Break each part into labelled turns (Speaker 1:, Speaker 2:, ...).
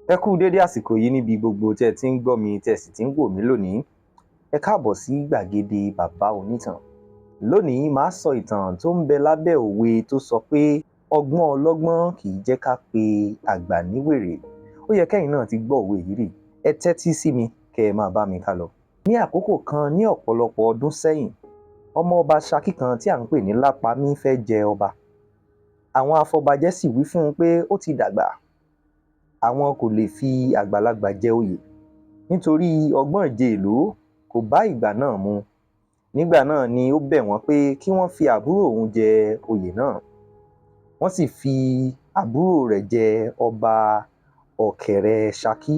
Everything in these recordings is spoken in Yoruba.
Speaker 1: Ẹ kú dédé àsìkò yìí níbi gbogbo tí ẹ ti ń gbọ́ mi tí ẹ sì ti ń wò mí lónìí. Ẹ káàbọ̀ sí gbàgede bàbá onítàn. Lónìí màá sọ ìtàn tó ń bẹ lábẹ́ òwe tó sọ pé ọgbọ́n ọlọ́gbọ́n kì í jẹ́ ká pe àgbà ní wèrè. Ó yẹ kẹ́yìn náà ti gbọ́ òwe yìí rí. Ẹ tẹ́tí sí mi kẹ́ ẹ máa bá mi ká lọ. Ní àkókò kan ní ọ̀pọ̀lọpọ̀ ọdún sẹ́yìn, ọmọ ọba Ṣakí kan tí à ń pè ní Lápamí fẹ́ jẹ ọba. Àwọn afọbajẹ sì wí fún un pé ó ti dàgbà, àwọn kò lè fi àgbàlagbà jẹ oyè nítorí ọgbọ́n ìjẹèló kò bá ìgbà náà mu. Nígbà náà ni ó bẹ̀ wọ́n pé kí wọ́n fi àbúrò òun jẹ oyè náà. Wọ́n sì fi àbúrò rẹ̀ jẹ ọba ọ̀kẹ̀rẹ̀ Ṣakí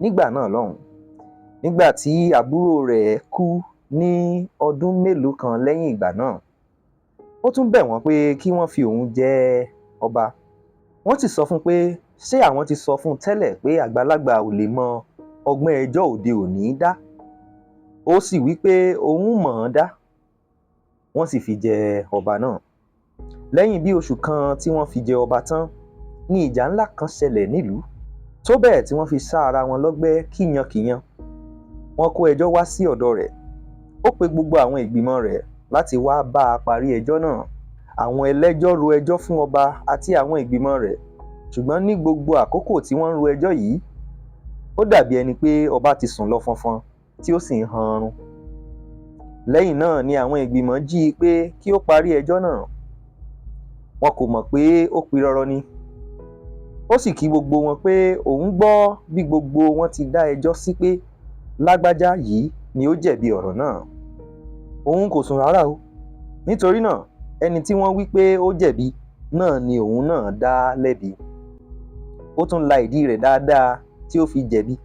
Speaker 1: nígbà náà lọ́hùn. Nígbà tí àbúrò rẹ̀ kú ní ọdún mélòó kan lẹ́yìn ìgbà náà, ó tún bẹ̀ wọ́n pé kí wọ́n fi òun jẹ ọba. Wọ́n sì sọ fún un pé ṣé àwọn ti sọ fún un tẹ́lẹ̀ pé àgbàlagbà ò lè mọ ọgbọ́n ẹjọ́ òde òní dá? Ó sì wí pé òun mọ̀ ọ́n dá. Wọ́n sì fi jẹ ọba náà. Lẹ́yìn bí oṣù kan tí wọ́n fi jẹ ọba tán ni ìjà ńlá kan ṣẹlẹ̀ nílùú, tó bẹ́ẹ̀ tí wọ́n fi sá ara wọn lọ́gbẹ́ kíyankíyan. Wọ́n kó ẹjọ́ wá sí ọ̀dọ̀ rẹ̀. Ó pe gbogbo àwọn ìgbìmọ̀ rẹ̀ láti wá bá a parí ẹjọ́ náà. Àwọn ẹlẹ́jọ́ ro ẹjọ́ fún ọba àti àwọn ìgbìmọ̀ rẹ̀, ṣùgbọ́n ní gbogbo àkókò tí wọ́n ń ro ẹjọ́ yìí, ó dàbí ẹni pé ọba ti sùn lọ fọnfọn tí ó sì ń hanrun. Lẹ́yìn náà ni àwọn ìgbìmọ̀ jí i pé kí ó parí ẹjọ́ náà. Wọn kò mọ̀ pé ó pirọrọ ni. Ó sì kí gbogbo wọn pé òun gbọ́ bí gbogbo wọn ti dá ẹjọ́ sí pé lágbájá yìí ni ó jẹ̀bi ọ̀rọ̀ náà. Òun kò sùn rárá o, nítorí náà ẹni tí wọ́n wí pé ó jẹ̀bi náà ni òun náà dá lẹ́bi. Ó tún la ìdí rẹ̀ dáadáa tí ó fi jẹ̀bi.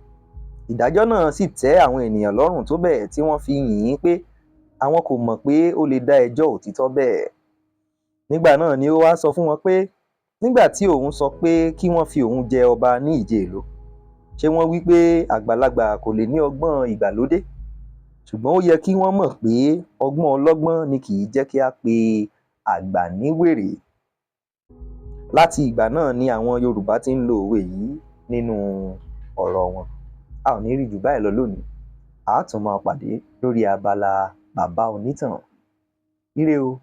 Speaker 1: Ìdájọ́ náà sì tẹ́ àwọn ènìyàn lọ́rùn tó bẹ́ẹ̀ tí wọ́n fi yìn ín pé àwọn kò mọ̀ pé ó lè dá ẹjọ́ òtítọ́ bẹ́ẹ̀. Nígbà náà ni ó wá sọ fún wọn pé nígbà tí òun sọ pé kí wọ́n fi òun jẹ ọba ní ìjẹèló, ṣé wọ́n wí pé àgbàlagbà kò lè ní ọgbọ́n ìgbàlódé? Ṣùgbọ́n ó yẹ kí wọ́n mọ̀ pé ọgbọ́n ọlọ́gbọ́n ni kì í jẹ́ kí a pe àgbà ní wèrè. Láti ìgbà náà ni àwọn Yorùbá ti ń lo òwe yìí nínú ọ̀rọ̀ wọn. A ò ní rí jù báyìí lọ lónìí. A á tún máa pàdé lórí abala bàbá onítàn. Ire o.